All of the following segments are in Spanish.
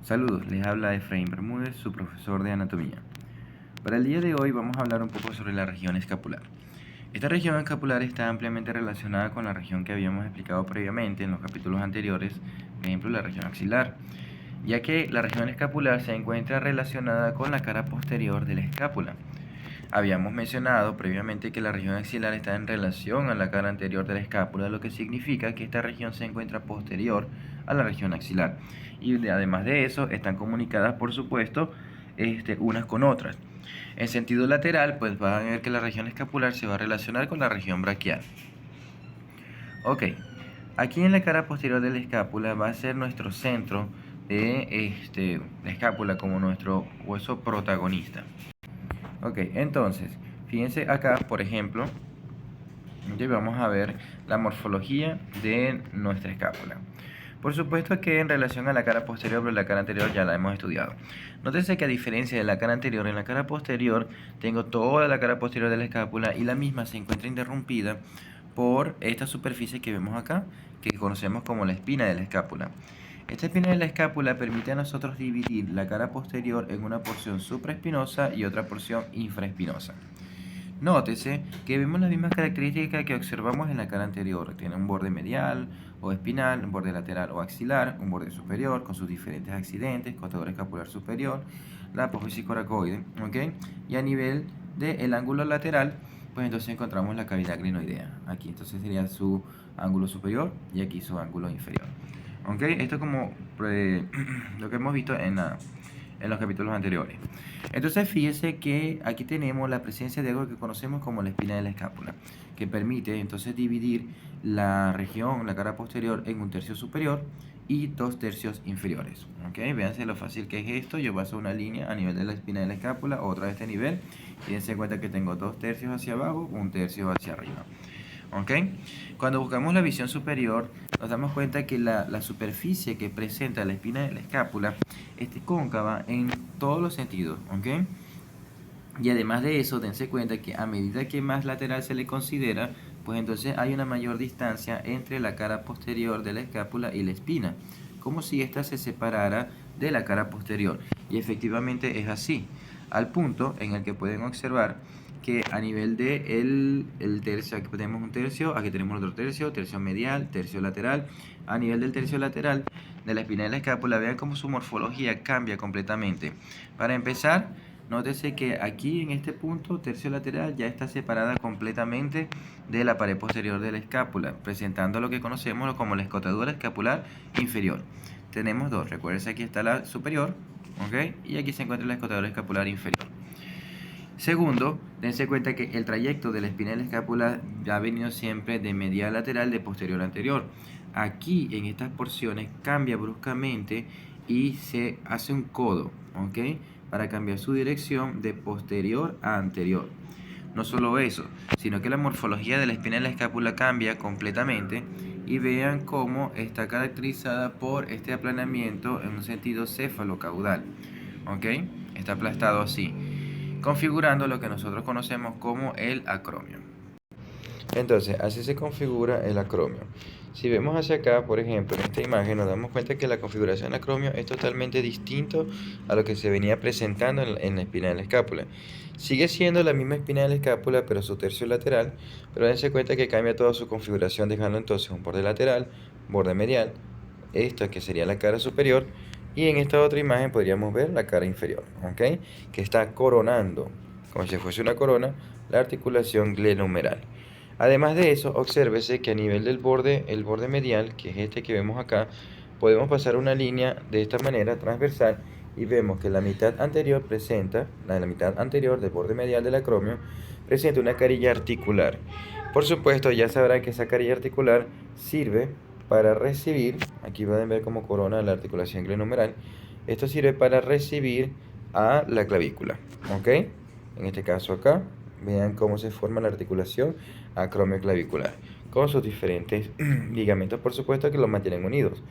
Saludos, les habla Efraín Bermúdez, su profesor de anatomía. Para el día de hoy vamos a hablar un poco sobre la región escapular. Esta región escapular está ampliamente relacionada con la región que habíamos explicado previamente en los capítulos anteriores, por ejemplo la región axilar, ya que la región escapular se encuentra relacionada con la cara posterior de la escápula. Habíamos mencionado previamente que la región axilar está en relación a la cara anterior de la escápula, lo que significa que esta región se encuentra posterior a la región axilar. Y además de eso, están comunicadas, por supuesto, unas con otras. En sentido lateral, pues van a ver que la región escapular se va a relacionar con la región braquial. Ok, aquí en la cara posterior de la escápula va a ser nuestro centro de la escápula como nuestro hueso protagonista. Ok, entonces, fíjense acá, por ejemplo, vamos a ver la morfología de nuestra escápula. Por supuesto que en relación a la cara posterior, pero la cara anterior ya la hemos estudiado. Nótese que a diferencia de la cara anterior, en la cara posterior tengo toda la cara posterior de la escápula y la misma se encuentra interrumpida por esta superficie que vemos acá, que conocemos como la espina de la escápula. Esta espina de la escápula permite a nosotros dividir la cara posterior en una porción supraespinosa y otra porción infraespinosa. Nótese que vemos las mismas características que observamos en la cara anterior. Tiene un borde medial o espinal, un borde lateral o axilar, un borde superior con sus diferentes accidentes, costador escapular superior, la apófisis coracoide, ¿ok? Y a nivel del ángulo lateral, pues entonces encontramos la cavidad glenoidea. Aquí entonces sería su ángulo superior y aquí su ángulo inferior. ¿Ok? Esto es como lo que hemos visto en los capítulos anteriores. Entonces fíjese que aquí tenemos la presencia de algo que conocemos como la espina de la escápula, que permite entonces dividir la región, la cara posterior, en un tercio superior y dos tercios inferiores. ¿Ok? Véanse lo fácil que es esto. Yo paso una línea a nivel de la espina de la escápula, otra de este nivel, y dense en cuenta que tengo dos tercios hacia abajo, un tercio hacia arriba. ¿Ok? Cuando buscamos la visión superior, nos damos cuenta que la superficie que presenta la espina de la escápula es cóncava en todos los sentidos. ¿Ok? Y además de eso, dense cuenta que a medida que más lateral se le considera, pues entonces hay una mayor distancia entre la cara posterior de la escápula y la espina, como si ésta se separara de la cara posterior. Y efectivamente es así, al punto en el que pueden observar que a nivel de el tercio, aquí tenemos un tercio, aquí tenemos otro tercio, tercio medial, tercio lateral. A nivel del tercio lateral de la espina de la escápula, vean cómo su morfología cambia completamente. Para empezar, nótese que aquí en este punto tercio lateral ya está separada completamente de la pared posterior de la escápula, presentando lo que conocemos como la escotadura escapular inferior. Tenemos dos, recuerden, aquí está la superior, ¿ok? Y aquí se encuentra la escotadura escapular inferior. Segundo, dense cuenta que el trayecto de la espina de la escápula ya ha venido siempre de medial lateral de posterior a anterior. Aquí en estas porciones cambia bruscamente y se hace un codo, ¿ok? Para cambiar su dirección de posterior a anterior. No solo eso, sino que la morfología de la espina de la escápula cambia completamente y vean cómo está caracterizada por este aplanamiento en un sentido cefalocaudal, ¿ok? Está aplastado así, configurando lo que nosotros conocemos como el acromio. Entonces, así se configura el acromio. Si vemos hacia acá, por ejemplo, en esta imagen, nos damos cuenta que la configuración del acromio es totalmente distinto a lo que se venía presentando en la espina de la escápula. Sigue siendo la misma espina de la escápula, pero su tercio lateral, pero dense cuenta que cambia toda su configuración, dejando entonces un borde lateral, borde medial, esto que sería la cara superior, y en esta otra imagen podríamos ver la cara inferior, ¿ok? Que está coronando, como si fuese una corona, la articulación glenohumeral. Además de eso, obsérvese que a nivel del borde, el borde medial, que es este que vemos acá, podemos pasar una línea de esta manera transversal y vemos que la mitad anterior presenta, la mitad anterior del borde medial del acromio, presenta una carilla articular. Por supuesto, ya sabrán que esa carilla articular sirve para recibir, aquí pueden ver cómo corona la articulación glenohumeral, esto sirve para recibir a la clavícula, ¿ok? En este caso acá, vean cómo se forma la articulación acromioclavicular, con sus diferentes ligamentos, por supuesto, que los mantienen unidos.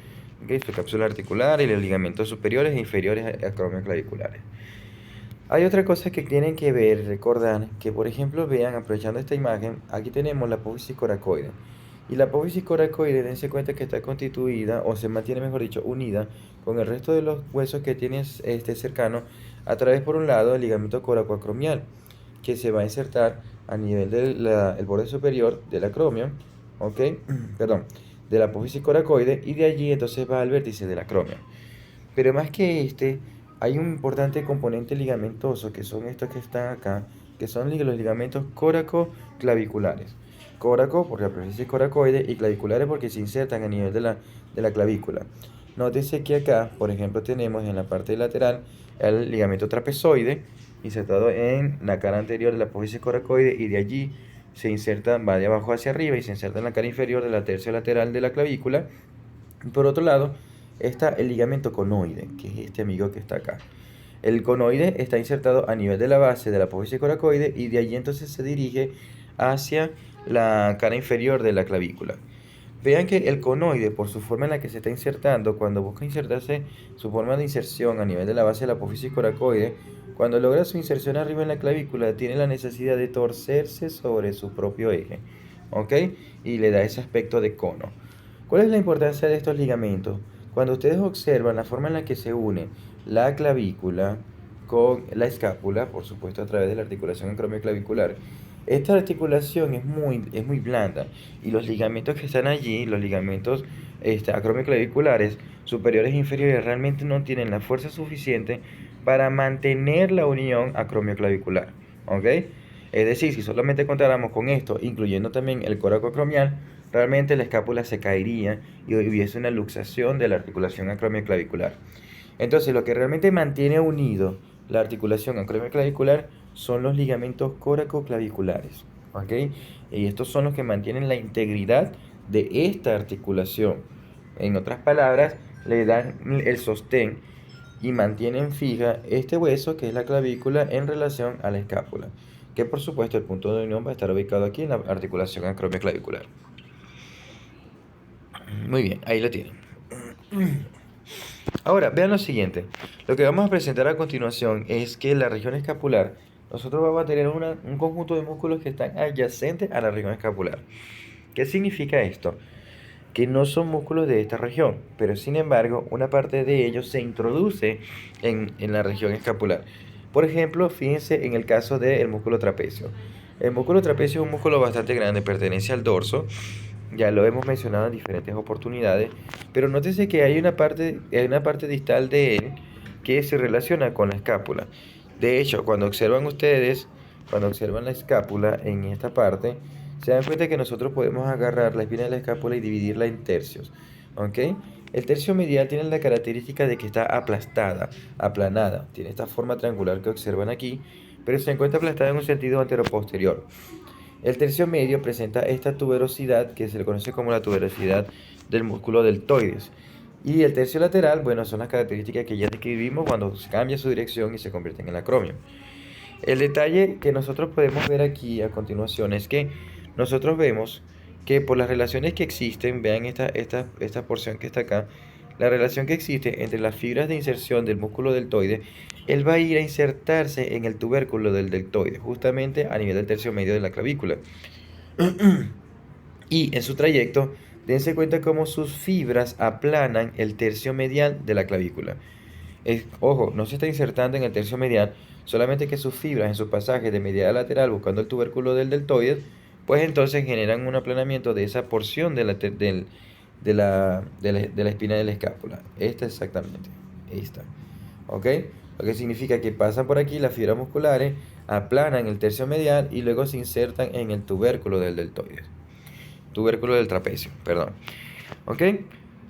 ¿Okay? Su cápsula articular y los ligamentos superiores e inferiores acromioclaviculares. Hay otra cosa que tienen que ver, recordar, que por ejemplo, vean, aprovechando esta imagen, aquí tenemos la apófisis coracoide. Y la apófisis coracoide, dense cuenta que está constituida, o se mantiene, mejor dicho, unida con el resto de los huesos que tienes cercano a través, por un lado, del ligamento coracoacromial, que se va a insertar a nivel del el borde superior del acromio, ¿ok? Perdón, de la apófisis coracoide, y de allí entonces va al vértice del acromio. Pero más que hay un importante componente ligamentoso, que son estos que están acá, que son los ligamentos córacoclaviculares. Córaco porque la apófisis coracoide, y claviculares porque se insertan a nivel de la clavícula. Nótese que acá, por ejemplo, tenemos en la parte lateral el ligamento trapezoide insertado en la cara anterior de la apófisis coracoide, y de allí se inserta, va de abajo hacia arriba y se inserta en la cara inferior de la tercio lateral de la clavícula. Y por otro lado está el ligamento conoide, que es este amigo que está acá. El conoide está insertado a nivel de la base de la apófisis coracoide, y de allí entonces se dirige hacia la cara inferior de la clavícula. Vean que el conoide, por su forma en la que se está insertando, cuando busca insertarse, su forma de inserción a nivel de la base de la apófisis coracoide, cuando logra su inserción arriba en la clavícula, tiene la necesidad de torcerse sobre su propio eje, ¿ok? Y le da ese aspecto de cono. ¿Cuál es la importancia de estos ligamentos? Cuando ustedes observan la forma en la que se une la clavícula con la escápula, por supuesto a través de la articulación acromioclavicular, esta articulación es muy blanda, y los ligamentos que están allí, los ligamentos acromioclaviculares superiores e inferiores, realmente no tienen la fuerza suficiente para mantener la unión acromioclavicular, ¿ok? Es decir, si solamente contáramos con esto, incluyendo también el coraco acromial, realmente la escápula se caería y hubiese una luxación de la articulación acromioclavicular. Entonces, lo que realmente mantiene unido la articulación acromioclavicular son los ligamentos coracoclaviculares, ¿ok? Y estos son los que mantienen la integridad de esta articulación. En otras palabras, le dan el sostén y mantienen fija este hueso, que es la clavícula, en relación a la escápula, que por supuesto el punto de unión va a estar ubicado aquí en la articulación acromioclavicular. Muy bien, ahí lo tienen. Ahora, vean lo siguiente. Lo que vamos a presentar a continuación es que la región escapular, nosotros vamos a tener un conjunto de músculos que están adyacentes a la región escapular. ¿Qué significa esto? Que no son músculos de esta región, pero sin embargo, una parte de ellos se introduce en la región escapular. Por ejemplo, fíjense en el caso del músculo trapecio. El músculo trapecio es un músculo bastante grande, pertenece al dorso. Ya lo hemos mencionado en diferentes oportunidades, pero nótese que hay una parte distal de él que se relaciona con la escápula. De hecho, cuando observan la escápula en esta parte, se dan cuenta que nosotros podemos agarrar la espina de la escápula y dividirla en tercios, ¿ok? El tercio medial tiene la característica de que está aplastada, aplanada, tiene esta forma triangular que observan aquí, pero se encuentra aplastada en un sentido anteroposterior. El tercio medio presenta esta tuberosidad, que se le conoce como la tuberosidad del músculo deltoides. Y el tercio lateral, bueno, son las características que ya describimos cuando cambia su dirección y se convierte en el acromio. El detalle que nosotros podemos ver aquí a continuación es que nosotros vemos que por las relaciones que existen, vean esta porción que está acá, la relación que existe entre las fibras de inserción del músculo deltoide, él va a ir a insertarse en el tubérculo del deltoide, justamente a nivel del tercio medio de la clavícula. Y en su trayecto, dense cuenta cómo sus fibras aplanan el tercio medial de la clavícula. Ojo, no se está insertando en el tercio medial, solamente que sus fibras en su pasaje de medial a lateral buscando el tubérculo del deltoide, pues entonces generan un aplanamiento de esa porción de la espina de la escápula. Esta exactamente, esta. ¿Ok? Lo que significa que pasan por aquí las fibras musculares, aplanan el tercio medial y luego se insertan en el tubérculo del deltoide. Tubérculo del trapecio, perdón. ¿Ok?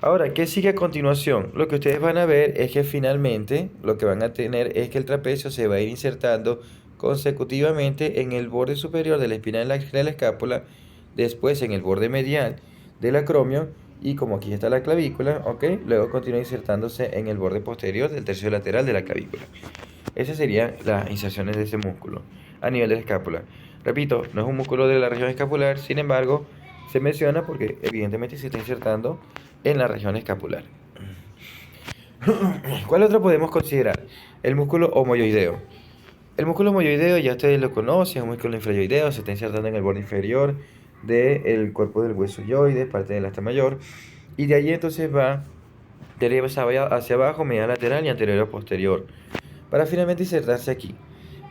Ahora, ¿qué sigue a continuación? Lo que ustedes van a ver es que finalmente lo que van a tener es que el trapecio se va a ir insertando consecutivamente en el borde superior de la espina de la escápula, después en el borde medial del acromio, y como aquí está la clavícula, ¿ok? Luego continúa insertándose en el borde posterior del tercio lateral de la clavícula. Esas serían las inserciones de ese músculo a nivel de la escápula. Repito, no es un músculo de la región escapular, sin embargo, se menciona porque evidentemente se está insertando en la región escapular. ¿Cuál otro podemos considerar? El músculo homoyoideo. El músculo homoyoideo ya ustedes lo conocen, es un músculo infrayoideo, se está insertando en el borde inferior del cuerpo del hueso yoides, parte del asta mayor, y de allí entonces va, deriva hacia abajo, media lateral y anterior o posterior, para finalmente insertarse aquí.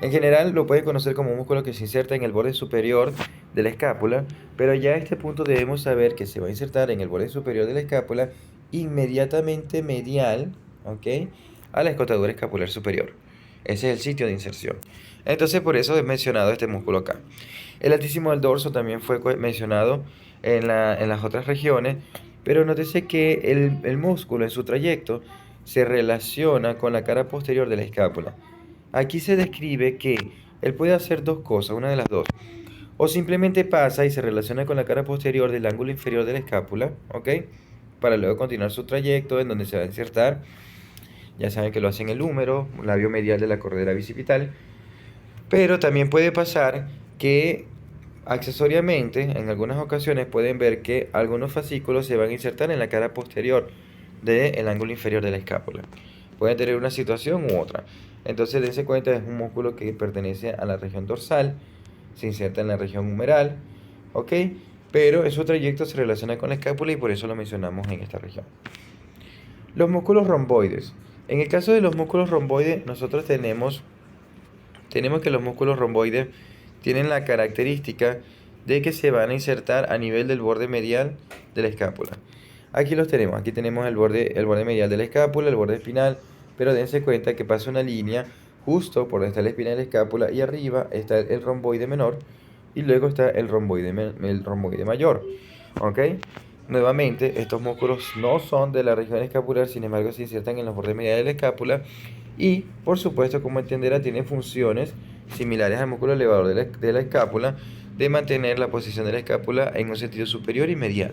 En general lo pueden conocer como un músculo que se inserta en el borde superior de la escápula, pero ya a este punto debemos saber que se va a insertar en el borde superior de la escápula inmediatamente medial, ¿ok?, a la escotadura escapular superior. Ese es el sitio de inserción. Entonces por eso he mencionado este músculo acá. El altísimo del dorso también fue mencionado en las otras regiones, pero nótese que el músculo en su trayecto se relaciona con la cara posterior de la escápula. Aquí se describe que él puede hacer dos cosas, una de las dos. O simplemente pasa y se relaciona con la cara posterior del ángulo inferior de la escápula, ¿ok? Para luego continuar su trayecto en donde se va a insertar. Ya saben que lo hace en el húmero, labio medial de la corredera bicipital. Pero también puede pasar que accesoriamente, en algunas ocasiones pueden ver que algunos fascículos se van a insertar en la cara posterior del ángulo inferior de la escápula. Pueden tener una situación u otra. Entonces, dense cuenta, es un músculo que pertenece a la región dorsal, se inserta en la región humeral, ¿ok? Pero en su trayecto se relaciona con la escápula y por eso lo mencionamos en esta región. Los músculos romboides. En el caso de los músculos romboides, nosotros tenemos que los músculos romboides tienen la característica de que se van a insertar a nivel del borde medial de la escápula. Aquí los tenemos, aquí tenemos el borde medial de la escápula, el borde espinal, pero dense cuenta que pasa una línea justo por donde está la espina de la escápula y arriba está el romboide menor y luego está el romboide mayor. ¿Ok? Nuevamente, estos músculos no son de la región escapular, sin embargo se insertan en los bordes mediales de la escápula y, por supuesto, como entenderá, tienen funciones similares al músculo elevador de la escápula, de mantener la posición de la escápula en un sentido superior y medial.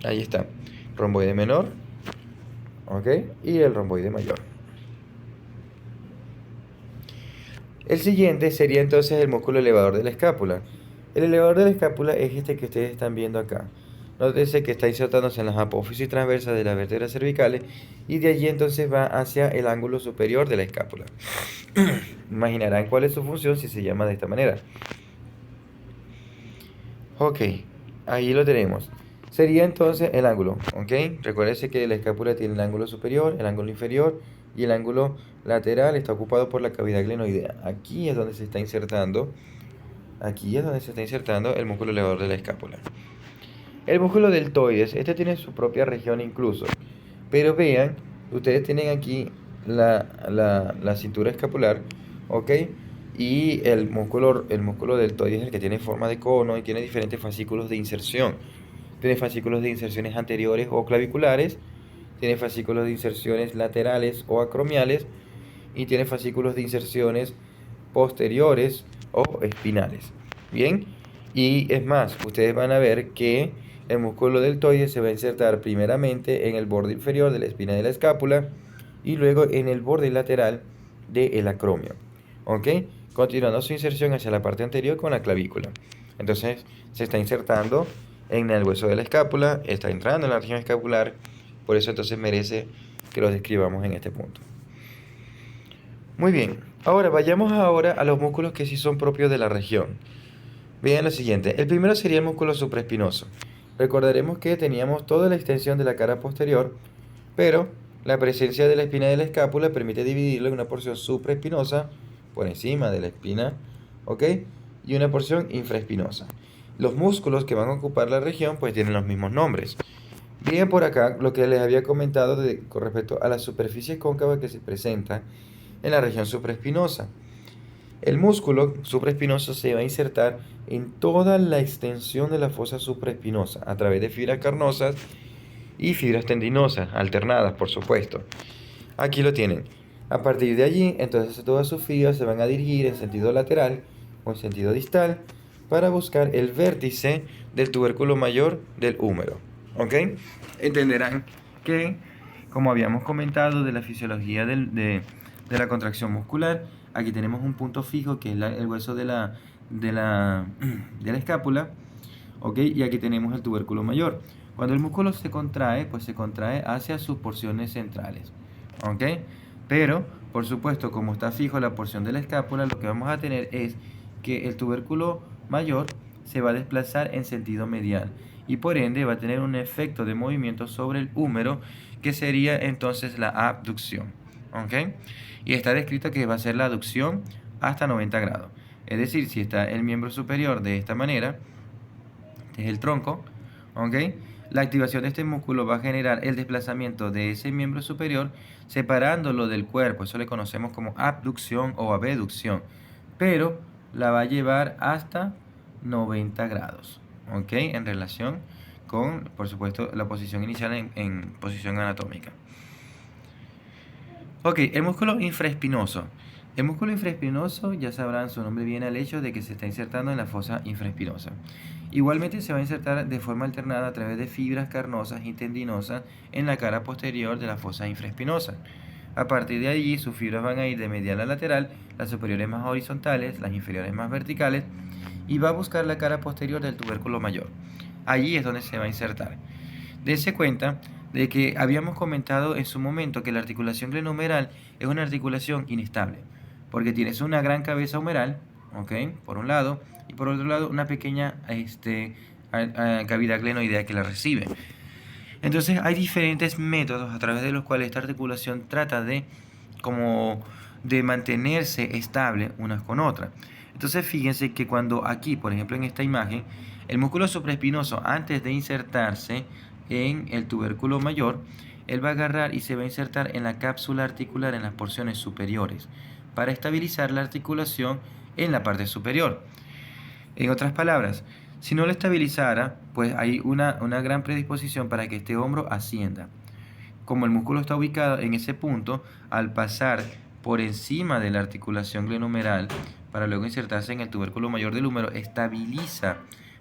Ahí está, romboide menor, ¿ok? Y el romboide mayor. El siguiente sería entonces el músculo elevador de la escápula. El elevador de la escápula es este que ustedes están viendo acá. Nótese que está insertándose en las apófisis transversas de las vértebras cervicales y de allí entonces va hacia el ángulo superior de la escápula. Imaginarán cuál es su función si se llama de esta manera. Ok, ahí lo tenemos. Sería entonces el ángulo, ¿ok? Recuérdense que la escápula tiene el ángulo superior, el ángulo inferior y el ángulo lateral está ocupado por la cavidad glenoidea. Aquí es donde se está insertando, el músculo elevador de la escápula. El músculo deltoides, este tiene su propia región incluso, pero vean, ustedes tienen aquí la cintura escapular, ¿ok? Y el músculo deltoides es el que tiene forma de cono y tiene diferentes fascículos de inserción. Tiene fascículos de inserciones anteriores o claviculares, tiene fascículos de inserciones laterales o acromiales y tiene fascículos de inserciones posteriores o espinales. Bien, y es más, ustedes van a ver que el músculo deltoides se va a insertar primeramente en el borde inferior de la espina de la escápula y luego en el borde lateral del acromio. ¿Ok? Continuando su inserción hacia la parte anterior con la clavícula. Entonces se está insertando en el hueso de la escápula, está entrando en la región escapular, por eso entonces merece que lo describamos en este punto. Muy bien, ahora vayamos a los músculos que sí son propios de la región. Vean lo siguiente, el primero sería el músculo supraespinoso. Recordaremos que teníamos toda la extensión de la cara posterior, pero la presencia de la espina de la escápula permite dividirlo en una porción supraespinosa por encima de la espina, ¿ok? Y una porción infraespinosa. Los músculos que van a ocupar la región pues tienen los mismos nombres. Vean por acá lo que les había comentado con respecto a la superficie cóncava que se presenta en la región supraespinosa. El músculo supraespinoso se va a insertar en toda la extensión de la fosa supraespinosa a través de fibras carnosas y fibras tendinosas, alternadas por supuesto. Aquí lo tienen. A partir de allí, entonces todas sus fibras se van a dirigir en sentido lateral o en sentido distal para buscar el vértice del tubérculo mayor del húmero. ¿Ok? Entenderán que, como habíamos comentado de la fisiología de la contracción muscular, aquí tenemos un punto fijo que es el hueso de la escápula, ¿ok? Y aquí tenemos el tubérculo mayor. Cuando el músculo se contrae, pues se contrae hacia sus porciones centrales, ¿ok? Pero, por supuesto, como está fijo la porción de la escápula, lo que vamos a tener es que el tubérculo mayor se va a desplazar en sentido medial y por ende va a tener un efecto de movimiento sobre el húmero que sería entonces la abducción. ¿Ok? Y está descrito que va a ser la aducción hasta 90 grados. Es decir, si está el miembro superior de esta manera, este es el tronco, ¿ok? La activación de este músculo va a generar el desplazamiento de ese miembro superior separándolo del cuerpo. Eso le conocemos como abducción o abducción. Pero la va a llevar hasta 90 grados, ¿ok? En relación con, por supuesto, la posición inicial en posición anatómica. Ok, el músculo infraespinoso. El músculo infraespinoso, ya sabrán, su nombre viene al hecho de que se está insertando en la fosa infraespinosa. Igualmente se va a insertar de forma alternada a través de fibras carnosas y tendinosas en la cara posterior de la fosa infraespinosa. A partir de allí, sus fibras van a ir de medial a lateral, las superiores más horizontales, las inferiores más verticales, y va a buscar la cara posterior del tubérculo mayor. Allí es donde se va a insertar. Dense cuenta de que habíamos comentado en su momento que la articulación glenohumeral es una articulación inestable, porque tienes una gran cabeza humeral, ¿ok? Por un lado, y por otro lado una pequeña cavidad glenoidea que la recibe. Entonces hay diferentes métodos a través de los cuales esta articulación trata de mantenerse estable unas con otras. Entonces fíjense que cuando aquí, por ejemplo en esta imagen, el músculo supraespinoso antes de insertarse en el tubérculo mayor, él va a agarrar y se va a insertar en la cápsula articular en las porciones superiores para estabilizar la articulación en la parte superior. En otras palabras, si no lo estabilizara, pues hay una gran predisposición para que este hombro ascienda. Como el músculo está ubicado en ese punto, al pasar por encima de la articulación glenohumeral para luego insertarse en el tubérculo mayor del húmero, estabiliza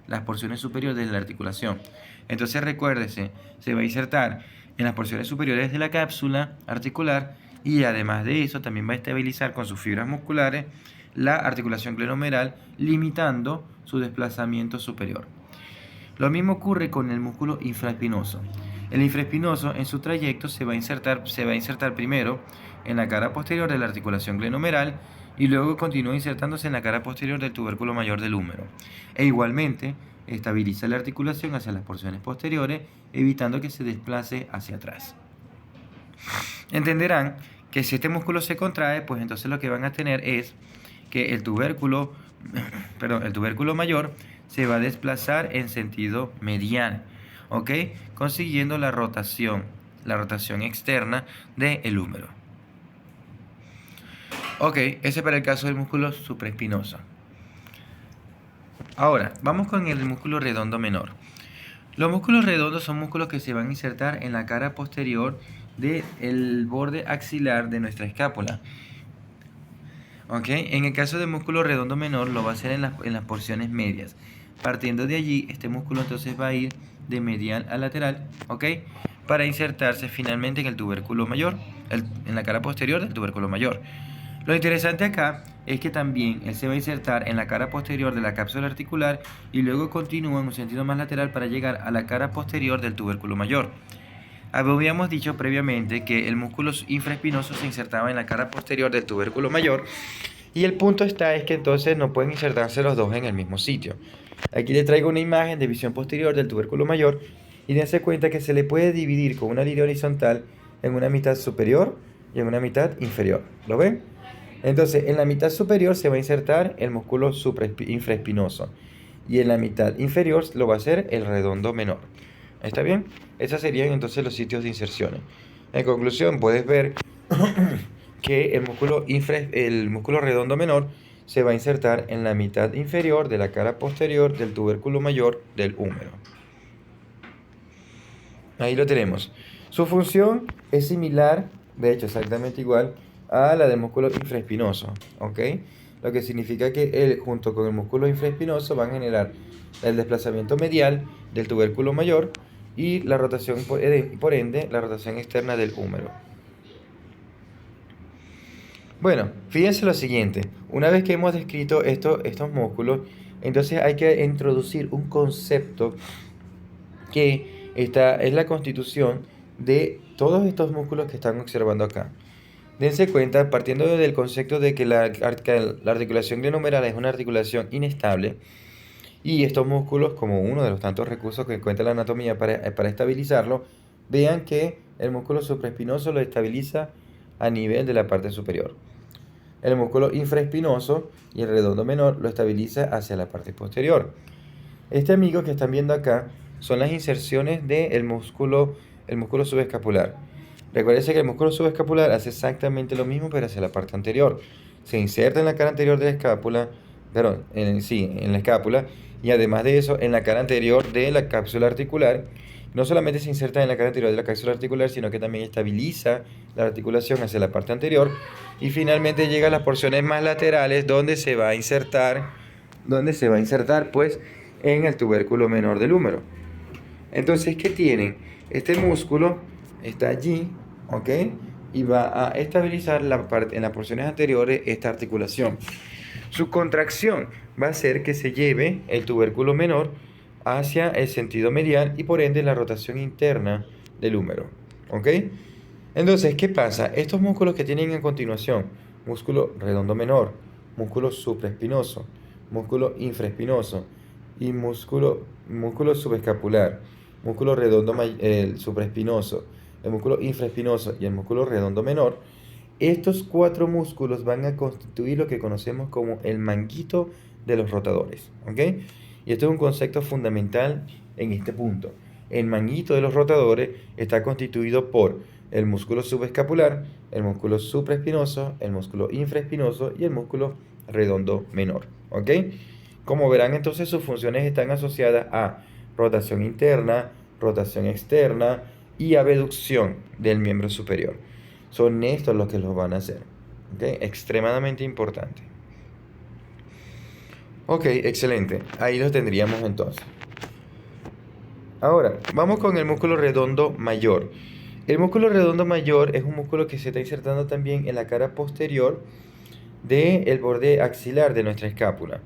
las porciones superiores de la articulación. Entonces recuérdese, se va a insertar en las porciones superiores de la cápsula articular y además de eso también va a estabilizar con sus fibras musculares la articulación glenohumeral, limitando su desplazamiento superior. Lo mismo ocurre con el músculo infraespinoso. El infraespinoso en su trayecto se va a insertar primero en la cara posterior de la articulación glenohumeral y luego continúa insertándose en la cara posterior del tubérculo mayor del húmero. E igualmente estabiliza la articulación hacia las porciones posteriores, evitando que se desplace hacia atrás. Entenderán que si este músculo se contrae, pues entonces lo que van a tener es que el tubérculo mayor se va a desplazar en sentido medial, ¿ok? Consiguiendo la rotación externa del húmero. Ok, ese para el caso del músculo supraespinoso. Ahora, vamos con el músculo redondo menor. Los músculos redondos son músculos que se van a insertar en la cara posterior del borde axilar de nuestra escápula. ¿Ok? En el caso del músculo redondo menor lo va a hacer en las porciones medias. Partiendo de allí, este músculo entonces va a ir de medial a lateral, ¿ok? Para insertarse finalmente en el tubérculo mayor, en la cara posterior del tubérculo mayor. Lo interesante acá es que también él se va a insertar en la cara posterior de la cápsula articular y luego continúa en un sentido más lateral para llegar a la cara posterior del tubérculo mayor. Habíamos dicho previamente que el músculo infraespinoso se insertaba en la cara posterior del tubérculo mayor y el punto es que entonces no pueden insertarse los dos en el mismo sitio. Aquí les traigo una imagen de visión posterior del tubérculo mayor y dense cuenta que se le puede dividir con una línea horizontal en una mitad superior y en una mitad inferior. ¿Lo ven? Entonces en la mitad superior se va a insertar el músculo infraespinoso y en la mitad inferior lo va a hacer el redondo menor. ¿Está bien? Esos serían entonces los sitios de inserciones. En conclusión, puedes ver que el músculo redondo menor se va a insertar en la mitad inferior de la cara posterior del tubérculo mayor del húmero. Ahí lo tenemos. Su función es similar, de hecho exactamente igual, a la del músculo infraespinoso, ¿ok? Lo que significa que él, junto con el músculo infraespinoso, van a generar el desplazamiento medial del tubérculo mayor y la rotación, por ende, la rotación externa del húmero. Bueno, fíjense lo siguiente. Una vez que hemos descrito estos músculos, entonces hay que introducir un concepto que es la constitución de todos estos músculos que están observando acá. Dense cuenta, partiendo del concepto de que la articulación glenohumeral es una articulación inestable, Y estos músculos, como uno de los tantos recursos que encuentra la anatomía para estabilizarlo, vean que el músculo supraespinoso lo estabiliza a nivel de la parte superior. El músculo infraespinoso y el redondo menor lo estabiliza hacia la parte posterior. Este amigo que están viendo acá son las inserciones del músculo, el músculo subescapular. Recuerden que el músculo subescapular hace exactamente lo mismo, pero hacia la parte anterior. Se inserta en la cara anterior de la escápula, perdón, en la escápula, y además de eso, en la cara anterior de la cápsula articular. No solamente se inserta en la cara anterior de la cápsula articular, sino que también estabiliza la articulación hacia la parte anterior. Y finalmente llega a las porciones más laterales, donde se va a insertar, pues, en el tubérculo menor del húmero. Entonces, ¿qué tienen? Este músculo está allí, ¿ok? Y va a estabilizar en las porciones anteriores esta articulación. Su contracción va a hacer que se lleve el tubérculo menor hacia el sentido medial y por ende la rotación interna del húmero, ¿ok? Entonces, ¿qué pasa? Estos músculos que tienen a continuación, músculo redondo menor, músculo supraespinoso, músculo infraespinoso y músculo subescapular, músculo redondo supraespinoso, el músculo infraespinoso y el músculo redondo menor, estos cuatro músculos van a constituir lo que conocemos como el manguito de los rotadores, ¿ok? Y esto es un concepto fundamental en este punto. El manguito de los rotadores está constituido por el músculo subescapular, el músculo supraespinoso, el músculo infraespinoso y el músculo redondo menor, ¿ok? Como verán, entonces sus funciones están asociadas a rotación interna, rotación externa y abducción del miembro superior. Son estos los que los van a hacer, ¿ok? Extremadamente importante. Ok, excelente. Ahí los tendríamos entonces. Ahora, vamos con el músculo redondo mayor. El músculo redondo mayor es un músculo que se está insertando también en la cara posterior del borde axilar de nuestra escápula.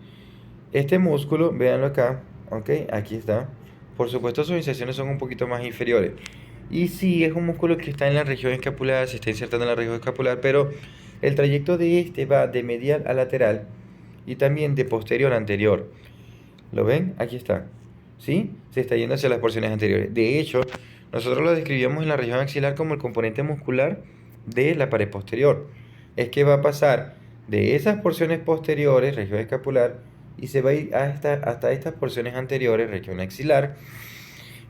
Este músculo, véanlo acá, ok, aquí está. Por supuesto, sus inserciones son un poquito más inferiores. Y sí, es un músculo que está en la región escapular, se está insertando en la región escapular, pero el trayecto de este va de medial a lateral y también de posterior a anterior. ¿Lo ven? Aquí está. ¿Sí? Se está yendo hacia las porciones anteriores. De hecho, nosotros lo describíamos en la región axilar como el componente muscular de la pared posterior. Es que va a pasar de esas porciones posteriores, región escapular, y se va a ir hasta estas porciones anteriores, región axilar,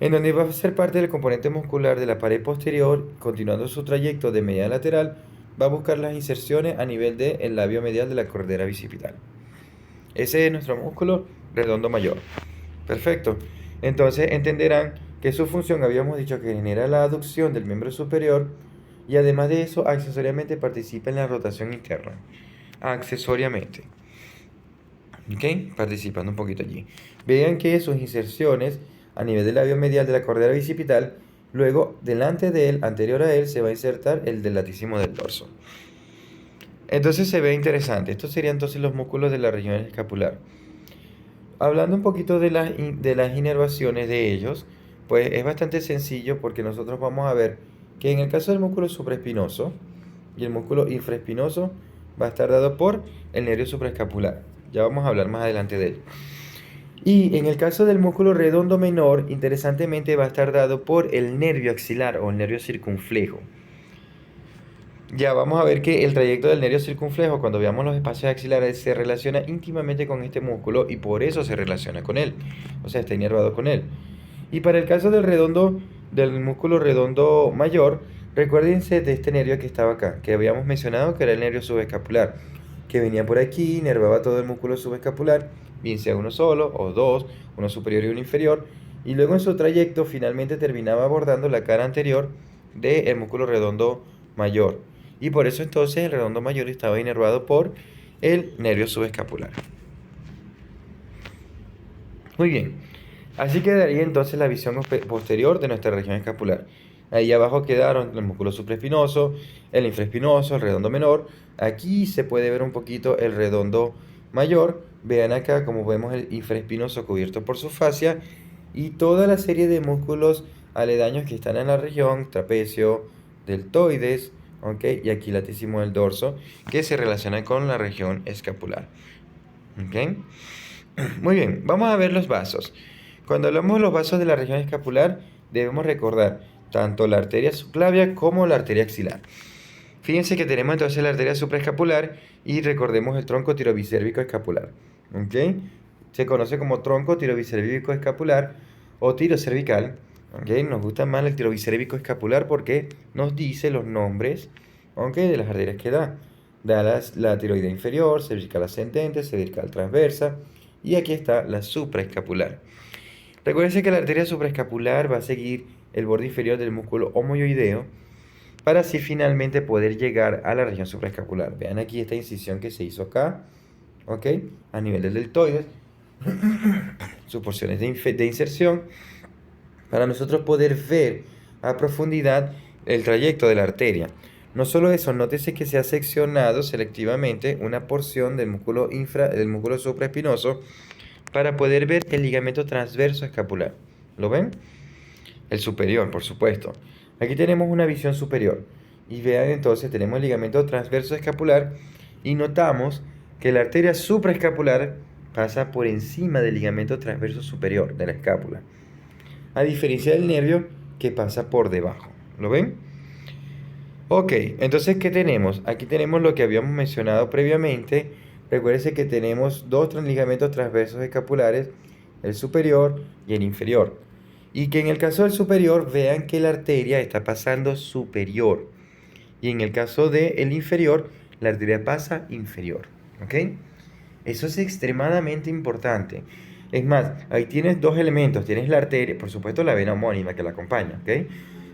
en donde va a ser parte del componente muscular de la pared posterior, continuando su trayecto de medial a lateral, va a buscar las inserciones a nivel del labio medial de la cordera bicipital. Ese es nuestro músculo redondo mayor. Perfecto. Entonces entenderán que su función, habíamos dicho, que genera la aducción del miembro superior y además de eso, accesoriamente participa en la rotación interna. Accesoriamente. ¿Ok? Participando un poquito allí. Vean que sus inserciones a nivel del labio medial de la cordera bicipital, luego delante de él, anterior a él, se va a insertar el del latísimo del dorso. Entonces se ve interesante. Estos serían entonces los músculos de la región escapular. Hablando un poquito de las inervaciones de ellos, pues es bastante sencillo porque nosotros vamos a ver que en el caso del músculo supraespinoso y el músculo infraespinoso va a estar dado por el nervio supraescapular. Ya vamos a hablar más adelante de él. Y en el caso del músculo redondo menor, interesantemente va a estar dado por el nervio axilar o el nervio circunflejo. Ya vamos a ver que el trayecto del nervio circunflejo, cuando veamos los espacios axilares, se relaciona íntimamente con este músculo y por eso se relaciona con él. O sea, está inervado con él. Y para el caso del músculo redondo mayor, recuérdense de este nervio que estaba acá, que habíamos mencionado que era el nervio subescapular, que venía por aquí, inervaba todo el músculo subescapular, bien sea uno solo o dos, uno superior y uno inferior, y luego en su trayecto finalmente terminaba abordando la cara anterior del músculo redondo mayor. Y por eso entonces el redondo mayor estaba inervado por el nervio subescapular. Muy bien. Así quedaría entonces la visión posterior de nuestra región escapular. Ahí abajo quedaron el músculo supraespinoso, el infraespinoso, el redondo menor. Aquí se puede ver un poquito el redondo mayor. Vean acá como vemos el infraespinoso cubierto por su fascia y toda la serie de músculos aledaños que están en la región, trapecio, deltoides, ¿okay? Y aquí latísimo del dorso, que se relaciona con la región escapular. ¿Okay? Muy bien, vamos a ver los vasos. Cuando hablamos de los vasos de la región escapular, debemos recordar tanto la arteria subclavia como la arteria axilar. Fíjense que tenemos entonces la arteria supraescapular y recordemos el tronco tirobicérvico escapular. ¿Ok? Se conoce como tronco tirobicérvico escapular o tiro cervical. ¿Ok? Nos gusta más el tirobicérvico escapular porque nos dice los nombres, ¿ok?, de las arterias que da. Da la tiroidea inferior, cervical ascendente, cervical transversa y aquí está la supraescapular. Recuerden que la arteria supraescapular va a seguir el borde inferior del músculo homoyoideo para así finalmente poder llegar a la región supraescapular. Vean aquí esta incisión que se hizo acá, ¿ok?, a nivel del deltoides, sus porciones de inserción, para nosotros poder ver a profundidad el trayecto de la arteria. No solo eso, nótese que se ha seccionado selectivamente una porción del músculo supraespinoso para poder ver el ligamento transverso escapular. ¿Lo ven? El superior, por supuesto. Aquí tenemos una visión superior. Y vean entonces, tenemos el ligamento transverso escapular y notamos que la arteria supraescapular pasa por encima del ligamento transverso superior de la escápula, a diferencia del nervio que pasa por debajo. ¿Lo ven? Ok, entonces, ¿qué tenemos? Aquí tenemos lo que habíamos mencionado previamente. Recuérdense que tenemos dos ligamentos transversos escapulares, el superior y el inferior. Y que en el caso del superior, vean que la arteria está pasando superior. Y en el caso del inferior, la arteria pasa inferior. ¿Ok? Eso es extremadamente importante. Es más, ahí tienes dos elementos. Tienes la arteria, por supuesto la vena homónima que la acompaña, ¿ok?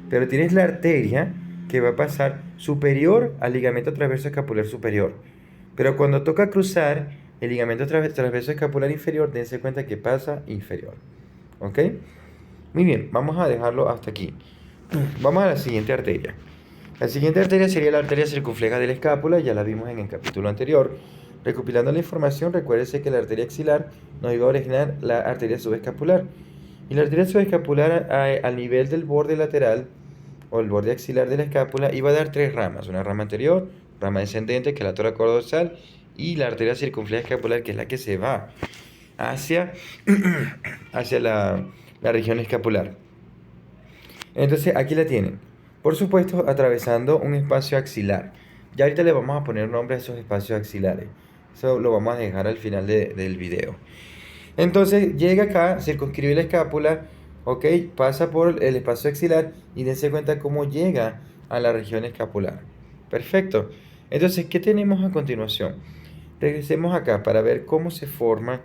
Pero tienes la arteria que va a pasar superior al ligamento transverso escapular superior. Pero cuando toca cruzar el ligamento transverso escapular inferior, dense cuenta que pasa inferior. ¿Ok? Muy bien, vamos a dejarlo hasta aquí. Vamos a la siguiente arteria. La siguiente arteria sería la arteria circunfleja de la escápula, ya la vimos en el capítulo anterior. Recopilando la información, recuérdese que la arteria axilar nos iba a originar la arteria subescapular. Y la arteria subescapular al nivel del borde lateral o el borde axilar de la escápula iba a dar tres ramas. Una rama anterior, rama descendente, que es la toracodorsal, y la arteria circunfleja escapular, que es la que se va hacia, hacia la región escapular. Entonces aquí la tienen. Por supuesto, atravesando un espacio axilar. Ya ahorita le vamos a poner nombre a esos espacios axilares. Eso lo vamos a dejar al final del video. Entonces llega acá, circunscribe la escápula, ok, pasa por el espacio axilar y dense cuenta cómo llega a la región escapular. Perfecto. Entonces, ¿qué tenemos a continuación? Regresemos acá para ver cómo se forma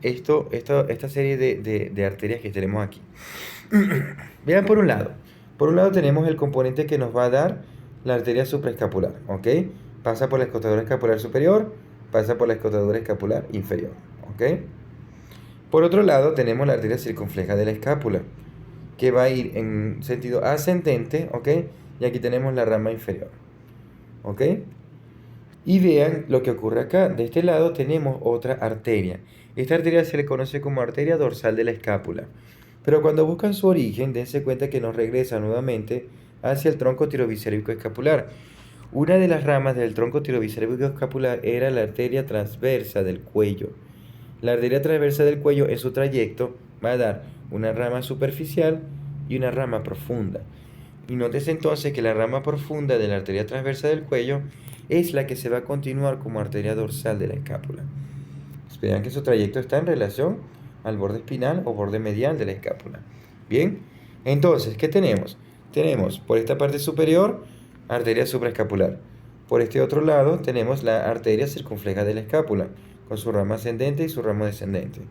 esta serie de arterias que tenemos aquí. Vean por un lado tenemos el componente que nos va a dar la arteria supraescapular, ¿ok? Pasa por la escotadura escapular superior, pasa por la escotadura escapular inferior, ¿ok? Por otro lado tenemos la arteria circunfleja de la escápula, que va a ir en sentido ascendente, ¿ok? Y aquí tenemos la rama inferior, ¿ok? Y vean lo que ocurre acá. De este lado tenemos otra arteria. Esta arteria se le conoce como arteria dorsal de la escápula. Pero cuando buscan su origen, dense cuenta que nos regresa nuevamente hacia el tronco tirobicérvico escapular. Una de las ramas del tronco tirobicérvico escapular era la arteria transversa del cuello. La arteria transversa del cuello en su trayecto va a dar una rama superficial y una rama profunda. Y nótese entonces que la rama profunda de la arteria transversa del cuello es la que se va a continuar como arteria dorsal de la escápula. Vean que su trayecto está en relación al borde espinal o borde medial de la escápula. Bien, entonces, ¿qué tenemos? Tenemos por esta parte superior arteria supraescapular. Por este otro lado tenemos la arteria circunfleja de la escápula, con su rama ascendente y su ramo descendente.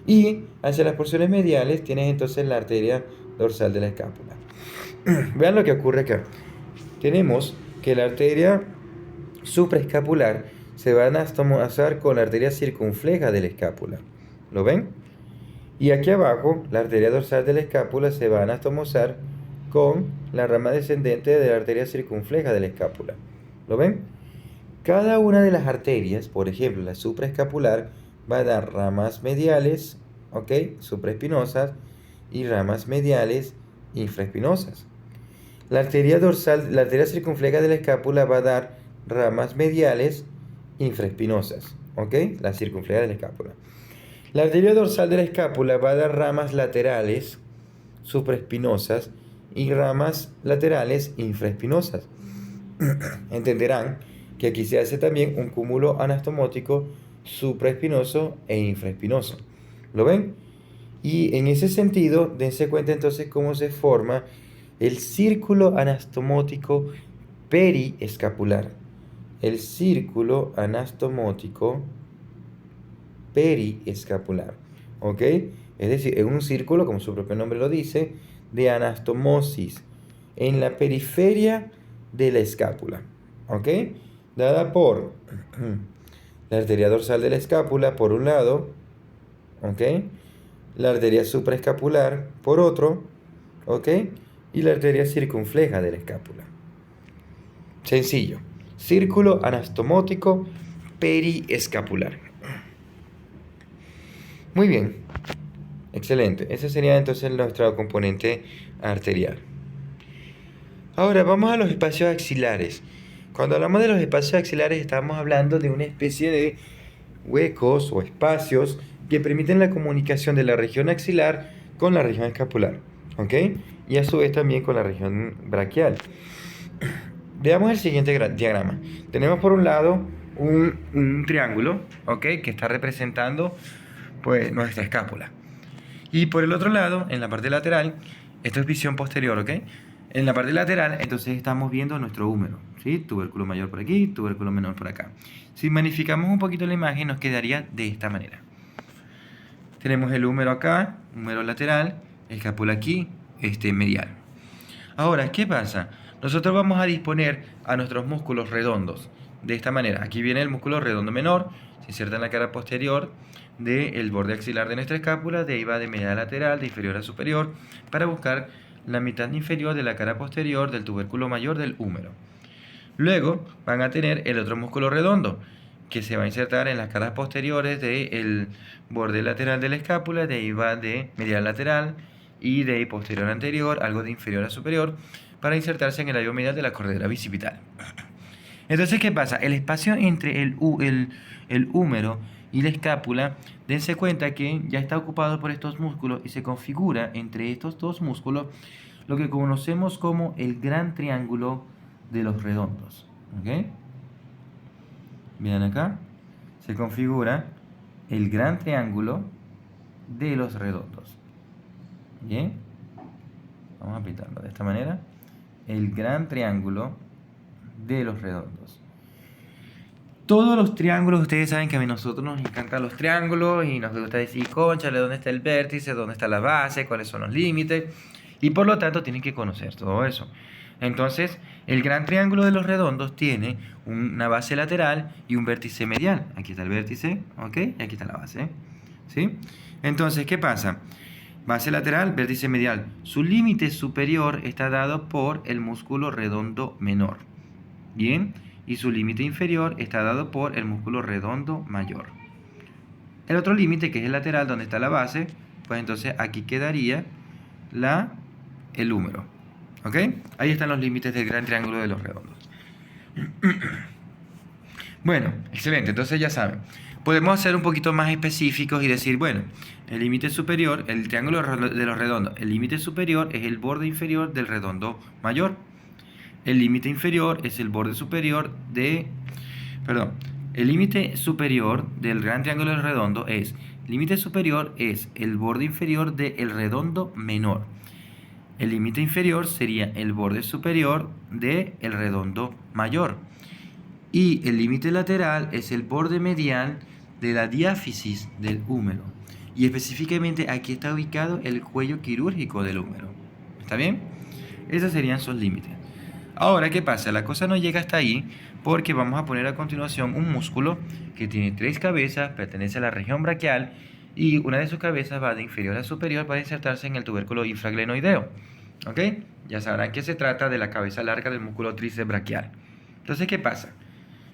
Y hacia las porciones mediales tienes entonces la arteria dorsal de la escápula. Vean lo que ocurre acá. Tenemos que la arteria supraescapular se va a anastomosar con la arteria circunfleja de la escápula. ¿Lo ven? Y aquí abajo, la arteria dorsal de la escápula se va a anastomosar con la rama descendente de la arteria circunfleja de la escápula. ¿Lo ven? Cada una de las arterias, por ejemplo, la supraescapular, va a dar ramas mediales, ¿ok?, supraespinosas, y ramas mediales infraespinosas. La arteria circunfleja de la escápula va a dar ramas mediales infraespinosas, ¿ok?, la circunfleja de la escápula. La arteria dorsal de la escápula va a dar ramas laterales supraespinosas y ramas laterales infraespinosas. Entenderán que aquí se hace también un cúmulo anastomótico supraespinoso e infraespinoso. ¿Lo ven? Y en ese sentido, dense cuenta entonces cómo se forma el círculo anastomótico periescapular. El círculo anastomótico periescapular. ¿Ok? Es decir, es un círculo, como su propio nombre lo dice, de anastomosis en la periferia de la escápula. ¿Ok? Dada por la arteria dorsal de la escápula por un lado, ¿ok? La arteria supraescapular por otro, ¿ok? Y la arteria circunfleja de la escápula. Sencillo. Círculo anastomótico periescapular. Muy bien. Excelente. Ese sería entonces nuestro componente arterial. Ahora vamos a los espacios axilares. Cuando hablamos de los espacios axilares estamos hablando de una especie de huecos o espacios que permiten la comunicación de la región axilar con la región escapular, ¿ok? Y a su vez también con la región braquial. Veamos el siguiente diagrama. Tenemos por un lado un triángulo, ¿ok? Que está representando pues nuestra escápula. Y por el otro lado, en la parte lateral, esto es visión posterior, ¿ok? En la parte lateral, entonces estamos viendo nuestro húmero, ¿sí? Tubérculo mayor por aquí, tubérculo menor por acá. Si magnificamos un poquito la imagen, nos quedaría de esta manera. Tenemos el húmero acá, húmero lateral, escápula aquí, medial. Ahora, ¿qué pasa? Nosotros vamos a disponer a nuestros músculos redondos de esta manera. Aquí viene el músculo redondo menor, se inserta en la cara posterior del borde axilar de nuestra escápula, de ahí va de medial a lateral, de inferior a superior, para buscar la mitad inferior de la cara posterior del tubérculo mayor del húmero. Luego van a tener el otro músculo redondo, que se va a insertar en las caras posteriores del borde lateral de la escápula, de ahí va de medial lateral y de ahí posterior a anterior, algo de inferior a superior, para insertarse en el labio medial de la corredera bicipital. Entonces, ¿qué pasa? El espacio entre el húmero y la escápula, dense cuenta que ya está ocupado por estos músculos y se configura entre estos dos músculos lo que conocemos como el gran triángulo de los redondos. ¿Ok? Miren acá, se configura el gran triángulo de los redondos. ¿Bien? Vamos a pintarlo de esta manera. El gran triángulo de los redondos. Todos los triángulos, ustedes saben que a nosotros nos encantan los triángulos y nos gusta decir, cónchale, ¿dónde está el vértice? ¿Dónde está la base? ¿Cuáles son los límites? Y por lo tanto tienen que conocer todo eso. Entonces, el gran triángulo de los redondos tiene una base lateral y un vértice medial. Aquí está el vértice, ¿ok? Y aquí está la base, ¿sí? Entonces, ¿qué pasa? Base lateral, vértice medial. Su límite superior está dado por el músculo redondo menor. Bien, y su límite inferior está dado por el músculo redondo mayor. El otro límite, que es el lateral, donde está la base, pues entonces aquí quedaría el húmero. ¿Ok? Ahí están los límites del gran triángulo de los redondos. Bueno, excelente. Entonces ya saben. Podemos ser un poquito más específicos y decir, bueno, el límite superior, el triángulo de los redondos, el límite superior es el borde inferior del redondo mayor. El límite inferior es el borde superior el límite superior del gran triángulo redondo es, límite superior es el borde inferior del redondo menor. El límite inferior sería el borde superior del redondo mayor. Y el límite lateral es el borde medial de la diáfisis del húmero. Y específicamente aquí está ubicado el cuello quirúrgico del húmero. ¿Está bien? Esos serían sus límites. Ahora, ¿qué pasa? La cosa no llega hasta ahí porque vamos a poner a continuación un músculo que tiene 3 cabezas, pertenece a la región braquial y una de sus cabezas va de inferior a superior para insertarse en el tubérculo infraglenoideo. ¿Ok? Ya sabrán que se trata de la cabeza larga del músculo tríceps braquial. Entonces, ¿qué pasa?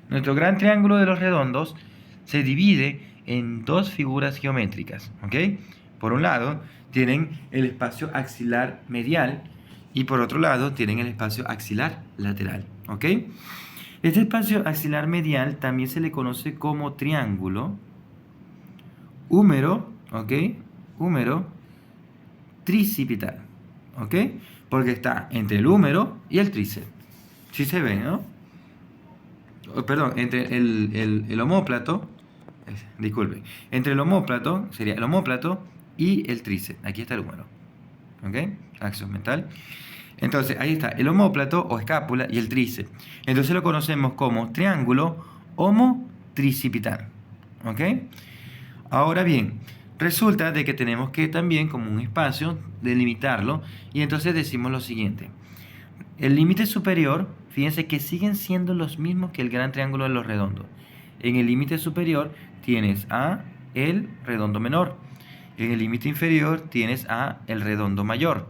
Nuestro gran triángulo de los redondos se divide en 2 figuras geométricas. ¿Ok? Por un lado, tienen el espacio axilar medial y por otro lado tienen el espacio axilar lateral, ¿ok? Este espacio axilar medial también se le conoce como triángulo húmero, ¿ok? Húmero tricipital, ¿ok? Porque está entre el húmero y el tríceps. Sí se ve, ¿no? Perdón, entre el omóplato, disculpe, entre el omóplato, sería el omóplato y el tríceps. Aquí está el húmero, ¿ok? Axis mental. Entonces, ahí está el omóplato o escápula y el tríceps. Entonces lo conocemos como triángulo homotricipital, ¿ok? Ahora bien, resulta de que tenemos que también, como un espacio, delimitarlo, y entonces decimos lo siguiente. El límite superior, fíjense que siguen siendo los mismos que el gran triángulo de los redondos. En el límite superior tienes a el redondo menor. En el límite inferior tienes a el redondo mayor.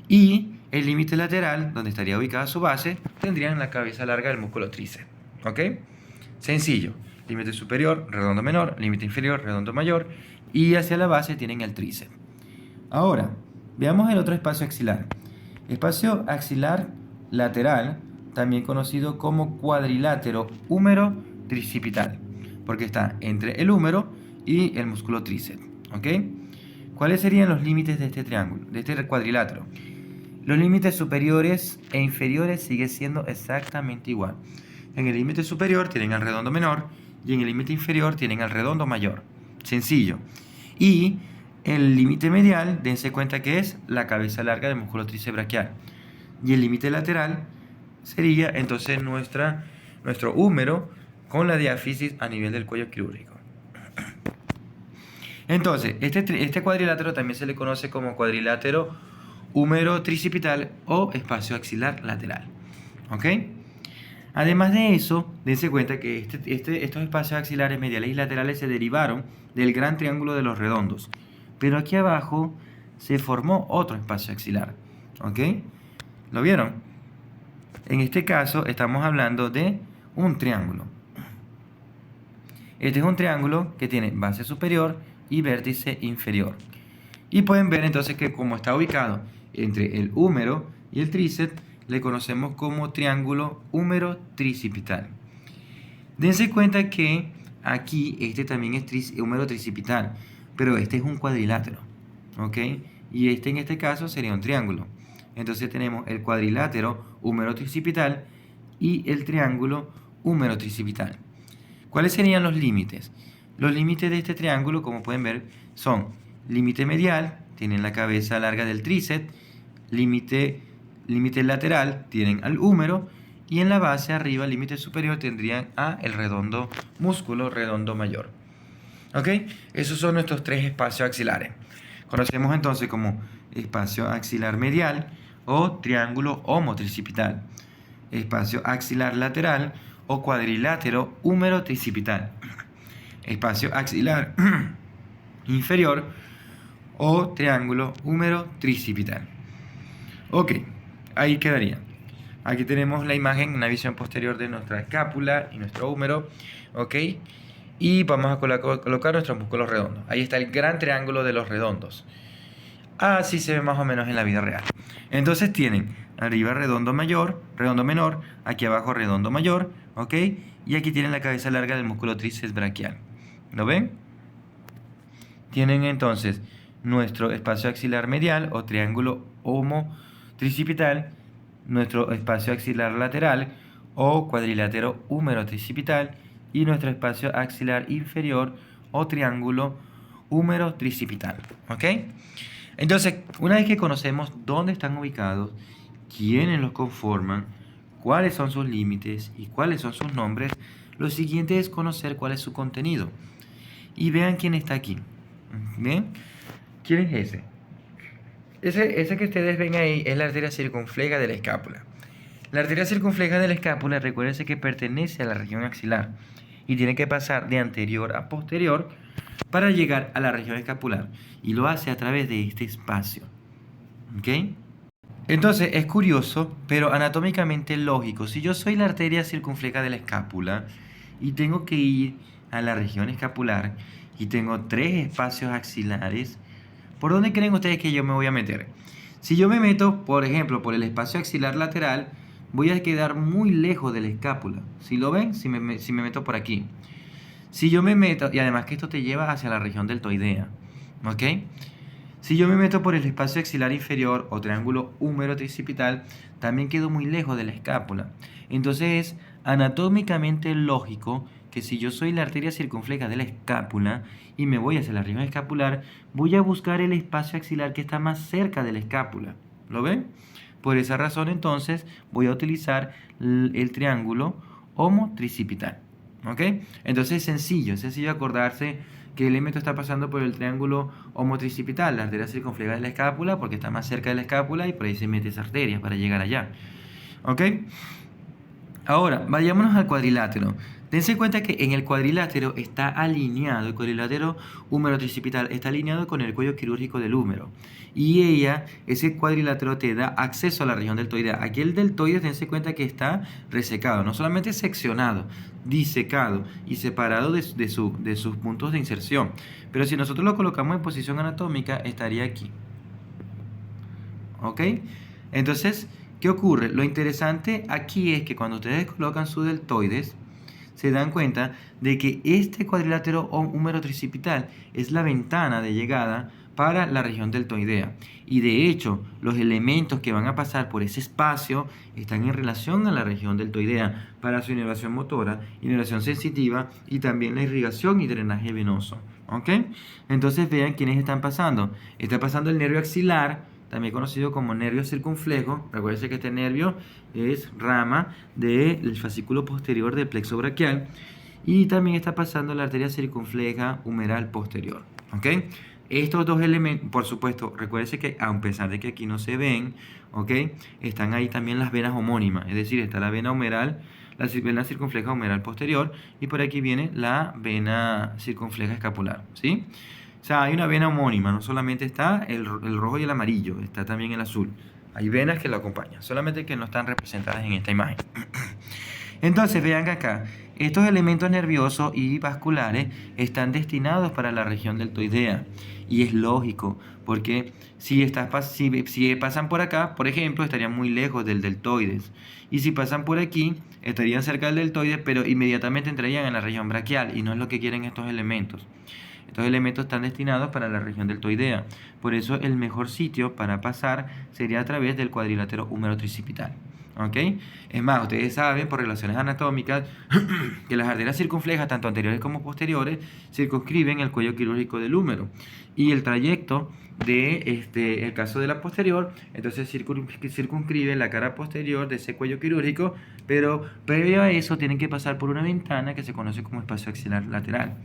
Y el límite lateral, donde estaría ubicada su base, tendrían la cabeza larga del músculo tríceps. ¿Ok? Sencillo. Límite superior, redondo menor, límite inferior, redondo mayor, y hacia la base tienen el tríceps. Ahora, veamos el otro espacio axilar. Espacio axilar lateral, también conocido como cuadrilátero húmero tricipital, porque está entre el húmero y el músculo tríceps. ¿Ok? ¿Cuáles serían los límites de este triángulo, de este cuadrilátero? Los límites superiores e inferiores siguen siendo exactamente igual. En el límite superior tienen al redondo menor y en el límite inferior tienen al redondo mayor. Sencillo. Y el límite medial, dense cuenta que es la cabeza larga del músculo tríceps braquial. Y el límite lateral sería entonces nuestro húmero con la diáfisis a nivel del cuello quirúrgico. Entonces, este cuadrilátero también se le conoce como cuadrilátero húmero tricipital o espacio axilar lateral. ¿Ok? Además de eso, dense cuenta que estos espacios axilares mediales y laterales se derivaron del gran triángulo de los redondos. Pero aquí abajo se formó otro espacio axilar. ¿Ok? ¿Lo vieron? En este caso estamos hablando de un triángulo. Este es un triángulo que tiene base superior y vértice inferior. Y pueden ver entonces que como está ubicado entre el húmero y el tríceps, le conocemos como triángulo húmero tricipital. Dense cuenta que aquí este también es húmero tricipital, pero este es un cuadrilátero, ¿ok? Y en este caso sería un triángulo. Entonces tenemos el cuadrilátero húmero tricipital y el triángulo húmero tricipital. ¿Cuáles serían los límites? Los límites de este triángulo, como pueden ver, son límite medial, tienen la cabeza larga del tríceps, límite lateral tienen al húmero, y en la base arriba, el límite superior, tendrían a el redondo músculo redondo mayor. ¿Ok? Esos son nuestros tres espacios axilares. Conocemos entonces como espacio axilar medial o triángulo homotricipital, espacio axilar lateral o cuadrilátero húmero tricipital, espacio axilar inferior o triángulo húmero tricipital. Ok, ahí quedaría. Aquí tenemos la imagen, una visión posterior de nuestra escápula y nuestro húmero. Ok, y vamos a colocar nuestros músculos redondos. Ahí está el gran triángulo de los redondos. Así se ve más o menos en la vida real. Entonces tienen arriba redondo menor, aquí abajo redondo mayor, ¿ok? Y aquí tienen la cabeza larga del músculo tríceps braquial. ¿Lo ven? Tienen entonces nuestro espacio axilar medial o triángulo homotricipital, nuestro espacio axilar lateral o cuadrilátero húmero tricipital y nuestro espacio axilar inferior o triángulo húmero tricipital. ¿Ok? Entonces, una vez que conocemos dónde están ubicados, quiénes los conforman, cuáles son sus límites y cuáles son sus nombres, lo siguiente es conocer cuál es su contenido. Y vean quién está aquí. ¿Bien? ¿Quién es ese? Ese que ustedes ven ahí es la arteria circunfleja de la escápula. La arteria circunfleja de la escápula, recuérdense que pertenece a la región axilar y tiene que pasar de anterior a posterior para llegar a la región escapular, y lo hace a través de este espacio. ¿Ok? Entonces es curioso, pero anatómicamente lógico. Si yo soy la arteria circunfleja de la escápula y tengo que ir a la región escapular y tengo tres espacios axilares, ¿por dónde creen ustedes que yo me voy a meter? Si yo me meto, por ejemplo, por el espacio axilar lateral, voy a quedar muy lejos de la escápula. ¿Sí lo ven? Si me meto por aquí. Si yo me meto, y además que esto te lleva hacia la región deltoidea, ¿ok? Si yo me meto por el espacio axilar inferior o triángulo húmero-tricipital, también quedo muy lejos de la escápula. Entonces es anatómicamente lógico que si yo soy la arteria circunfleja de la escápula y me voy hacia la región escapular, voy a buscar el espacio axilar que está más cerca de la escápula. ¿Lo ven? Por esa razón entonces voy a utilizar el triángulo homotricipital. ¿Ok? Entonces es sencillo acordarse que el elemento está pasando por el triángulo homotricipital, la arteria circunfleja de la escápula, porque está más cerca de la escápula y por ahí se mete esa arteria para llegar allá. ¿Ok? Ahora, vayámonos al cuadrilátero. Dense cuenta que en el cuadrilátero está alineado, el cuadrilátero húmero-tricipital está alineado con el cuello quirúrgico del húmero. Y ese cuadrilátero te da acceso a la región deltoidea. Aquí el deltoides, dense cuenta que está resecado, no solamente seccionado, disecado y separado de sus puntos de inserción. Pero si nosotros lo colocamos en posición anatómica, estaría aquí. ¿Ok? Entonces, ¿qué ocurre? Lo interesante aquí es que cuando ustedes colocan su deltoides, se dan cuenta de que este cuadrilátero húmero tricipital es la ventana de llegada para la región deltoidea. Y de hecho, los elementos que van a pasar por ese espacio están en relación a la región deltoidea para su inervación motora, inervación sensitiva y también la irrigación y drenaje venoso. ¿Ok? Entonces vean quiénes están pasando. Está pasando el nervio axilar, también conocido como nervio circunflejo. Recuerden que este nervio es rama del fascículo posterior del plexo braquial. Y también está pasando la arteria circunfleja humeral posterior. ¿Ok? Estos dos elementos, por supuesto, recuérdense que a pesar de que aquí no se ven, ¿ok? Están ahí también las venas homónimas. Es decir, está la vena humeral, la vena circunfleja humeral posterior, y por aquí viene la vena circunfleja escapular. ¿Sí? O sea, hay una vena homónima, no solamente está el rojo y el amarillo, está también el azul. Hay venas que lo acompañan, solamente que no están representadas en esta imagen. Entonces, vean que acá, estos elementos nerviosos y vasculares están destinados para la región deltoidea. Y es lógico, porque si pasan por acá, por ejemplo, estarían muy lejos del deltoides. Y si pasan por aquí, estarían cerca del deltoides, pero inmediatamente entrarían en la región braquial, y no es lo que quieren estos elementos. Estos elementos están destinados para la región deltoidea. Por eso el mejor sitio para pasar sería a través del cuadrilátero húmero-tricipital. ¿Ok? Es más, ustedes saben por relaciones anatómicas que las arterias circunflejas, tanto anteriores como posteriores, circunscriben el cuello quirúrgico del húmero. Y el trayecto de el caso de la posterior, entonces circunscribe la cara posterior de ese cuello quirúrgico, pero previo a eso tienen que pasar por una ventana que se conoce como espacio axilar lateral.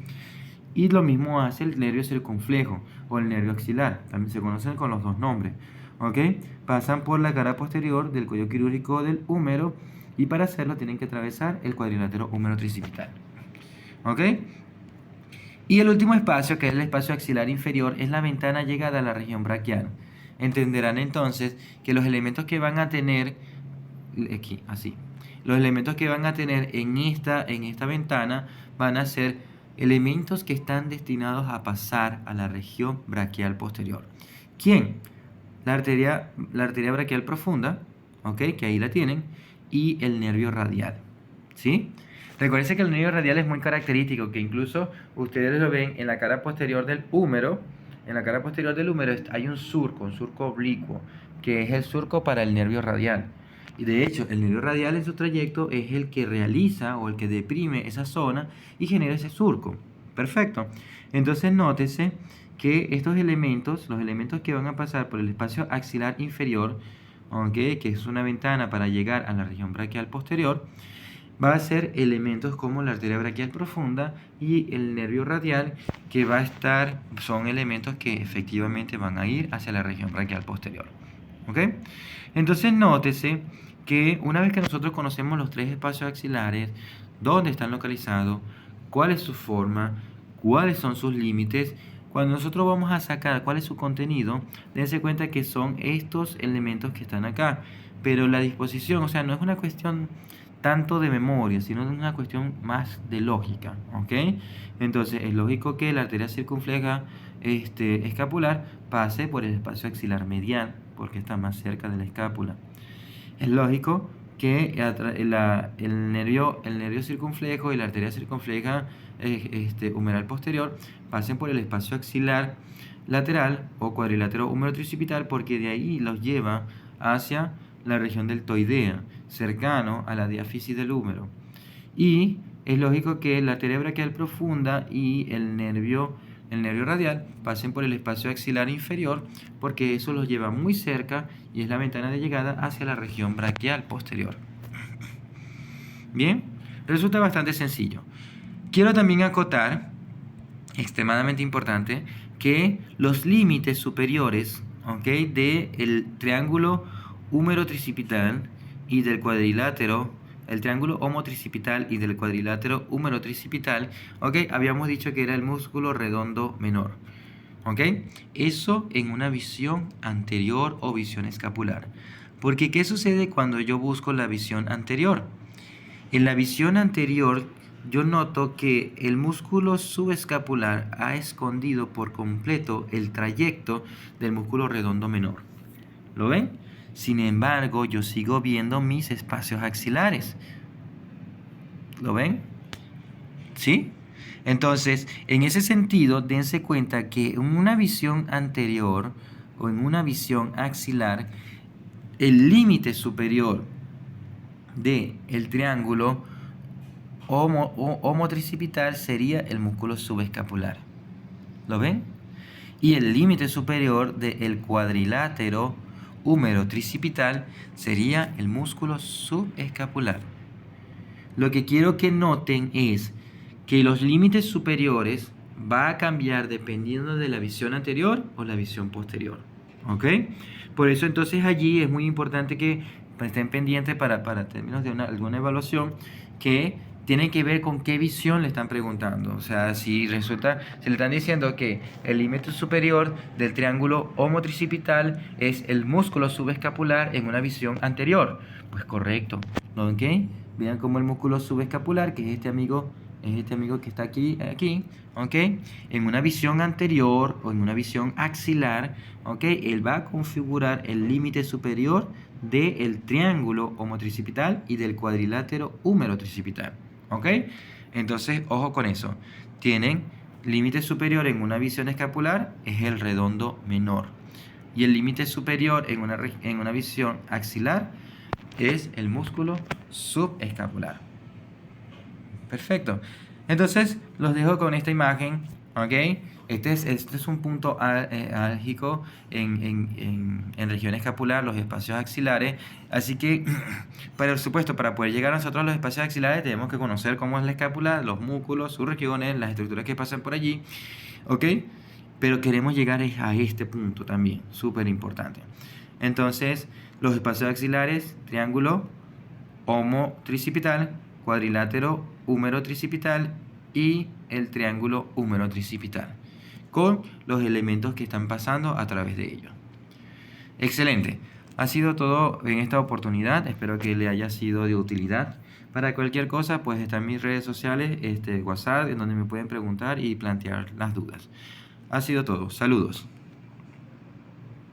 Y lo mismo hace el nervio circunflejo o el nervio axilar, también se conocen con los dos nombres. ¿Ok? Pasan por la cara posterior del cuello quirúrgico del húmero y para hacerlo tienen que atravesar el cuadrilátero húmero tricipital. ¿Ok? Y el último espacio, que es el espacio axilar inferior, es la ventana llegada a la región braquial. Entenderán entonces que los elementos que van a tener, aquí, así, los elementos que van a tener en esta ventana van a ser elementos que están destinados a pasar a la región braquial posterior. ¿Quién? La arteria braquial profunda, ¿ok? Que ahí la tienen, y el nervio radial, ¿sí? Recuerden que el nervio radial es muy característico, que incluso ustedes lo ven en la cara posterior del húmero. En la cara posterior del húmero hay un surco oblicuo, que es el surco para el nervio radial. Y de hecho, el nervio radial en su trayecto es el que realiza o el que deprime esa zona y genera ese surco. Perfecto. Entonces, nótese que estos elementos, los elementos que van a pasar por el espacio axilar inferior, ¿okay? Que es una ventana para llegar a la región braquial posterior, va a ser elementos como la arteria braquial profunda y el nervio radial, que son elementos que efectivamente van a ir hacia la región braquial posterior. ¿Ok? Entonces nótese que una vez que nosotros conocemos los tres espacios axilares, dónde están localizados, cuál es su forma, cuáles son sus límites, cuando nosotros vamos a sacar cuál es su contenido, dense cuenta que son estos elementos que están acá. Pero la disposición, o sea, no es una cuestión tanto de memoria, sino es una cuestión más de lógica, ¿ok? Entonces es lógico que la arteria circunfleja escapular pase por el espacio axilar medial, porque está más cerca de la escápula. Es lógico que el nervio circunflejo y la arteria circunfleja humeral posterior pasen por el espacio axilar lateral o cuadrilátero húmero-tricipital, porque de ahí los lleva hacia la región deltoidea, cercano a la diáfisis del húmero. Y es lógico que la arteria braquial profunda y el nervio radial pasen por el espacio axilar inferior, porque eso los lleva muy cerca y es la ventana de llegada hacia la región braquial posterior. Bien, resulta bastante sencillo. Quiero también acotar, extremadamente importante, que los límites superiores, del triángulo húmero-tricipital y del cuadrilátero, el triángulo homotricipital y del cuadrilátero húmero-tricipital, habíamos dicho que era el músculo redondo menor. Eso en una visión anterior o visión escapular. Porque ¿qué sucede cuando yo busco la visión anterior? En la visión anterior yo noto que el músculo subescapular ha escondido por completo el trayecto del músculo redondo menor. ¿Lo ven? Sin embargo, yo sigo viendo mis espacios axilares. ¿Lo ven? ¿Sí? Entonces, en ese sentido, dense cuenta que en una visión anterior o en una visión axilar, el límite superior del triángulo homotricipital sería el músculo subescapular. ¿Lo ven? Y el límite superior del cuadrilátero húmero-tricipital sería el músculo subescapular. Lo que quiero que noten es que los límites superiores va a cambiar dependiendo de la visión anterior o la visión posterior. Por eso entonces allí es muy importante que estén pendientes para términos de alguna evaluación, que tiene que ver con qué visión le están preguntando. O sea, si le están diciendo que el límite superior del triángulo homotricipital es el músculo subescapular en una visión anterior, pues correcto. Vean cómo el músculo subescapular, que es este amigo que está aquí, en una visión anterior o en una visión axilar, él va a configurar el límite superior del triángulo homotricipital y del cuadrilátero húmero-tricipital. Entonces, ojo con eso. Tienen límite superior en una visión escapular, es el redondo menor. Y el límite superior en una visión axilar es el músculo subescapular. Perfecto. Entonces, los dejo con esta imagen, Este es un punto álgico en región escapular, los espacios axilares. Así que, por supuesto, para poder llegar a nosotros a los espacios axilares, tenemos que conocer cómo es la escápula, los músculos, sus regiones, las estructuras que pasan por allí, Pero queremos llegar a este punto también, súper importante. Entonces, los espacios axilares, triángulo homotricipital, cuadrilátero húmero-tricipital y el triángulo húmero-tricipital, con los elementos que están pasando a través de ellos. Excelente. Ha sido todo en esta oportunidad. Espero que le haya sido de utilidad. Para cualquier cosa, pues está en mis redes sociales, WhatsApp, en donde me pueden preguntar y plantear las dudas. Ha sido todo. Saludos.